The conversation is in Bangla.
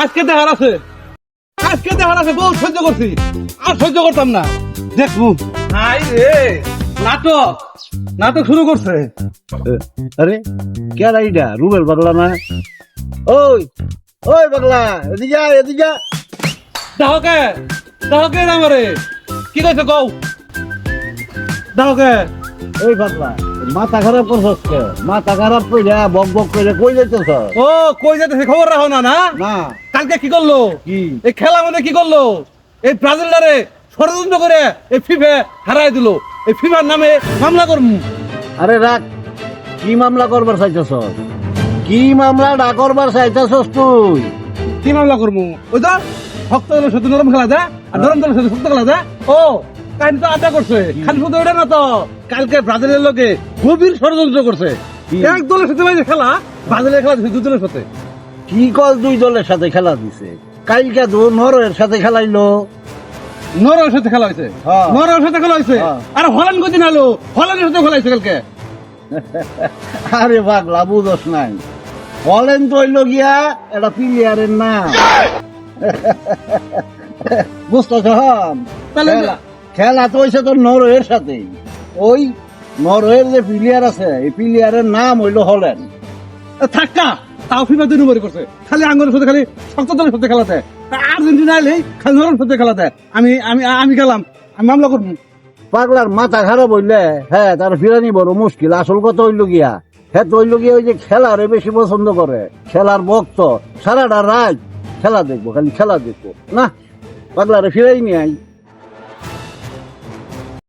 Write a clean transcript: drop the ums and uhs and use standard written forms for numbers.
আজকে দেখার আছে, আজকে দেখার আছে, বহু সহ্য করছি, আর সহ্য করতাম না। দেখবো হাই রে, নাটক নাটক শুরু করছে। আরে কে রাইডা রুবেল পাগলা না? ওই ওই পাগলা, এদিকে আয়, এদিকে আয়। দাহকে দাহকে আমারে কি কইছে কও, দাহকে ওই পাগলা, মাথা খারাপ করছস কে? মাথা খারাপ কইরা বক বক করে কই যাইতেছ? ও কই যেতেছে খবর রাখো না? না না কালকে কি করলো, কি? এই খেলার মধ্যে কি করলো, এই ব্রাজিলটারে ষড়যন্ত্র করে এই ফিফা হারাই দিল। এই ফিফার নামে মামলা করমু। আরে রাখ, কি মামলা করবার চাইতেছ? কি মামলাটা করবার চাইতেছস তুই? কি মামলা করমু? ওই তো শক্ত দলের সাথে নরম খেলা যায়, আর নরম দলের সাথে শক্ত খেলা যায়। ও কাহিনী তো আড্ডা করছে, খালি শুধু ওটা না তো, কালকে ব্রাজিলের লোকে গভীর ষড়যন্ত্র করছে। কি? এক দলের সাথে বাইরে খেলা, ব্রাজিলের খেলা দিচ্ছে দুই দলের সাথে। কি কল দুই দলের সাথে খেলা দিছে? কালকে তো নরওয়ের সাথে খেলাইলো। নরওয়ের সাথে খেলা হয়েছে, হ্যাঁ। নরওয়ের সাথে খেলা হয়েছে। হ্যাঁ। আর হল্যান্ড কদিন হলো, হল্যান্ডের সাথে খেলা হয়েছে কালকে। আরে পাগলা, বুঝস নাই, বলেন তো হইল গিয়া এটা প্লেয়ারের নাম। বুঝতেছ? তাহলে খেলা তো হয়েছে তোর নরওয়ের সাথে। ওই নরওয়ের যে প্লেয়ার আছে, এই প্লেয়ারের নাম হইল হল্যান্ড। থাক্কা তাও ফিফা দুই নম্বরই করছে, খালি আঙ্গুরের সাথে খালি শক্ত দলের সাথে খেলা দেয়। আর্জেন্টিনা এলেই খালি নরম সাথে খেলা দেয়। আমি আমি আমি গেলাম, আমি মামলা করবো। পাগলার মাথা খারাপ হইলে হ্যাঁ তার ফিরানি বড় মুশকিল। আসল কথা হইল গিয়া, হ্যাঁ তো হইল গিয়া ওই যে খেলারে বেশি পছন্দ করে, খেলার ভক্ত, সারাটা রাত খেলা দেখবো, খালি খেলা দেখবো। না, পাগলারে ফিরাই নিয়ে আই।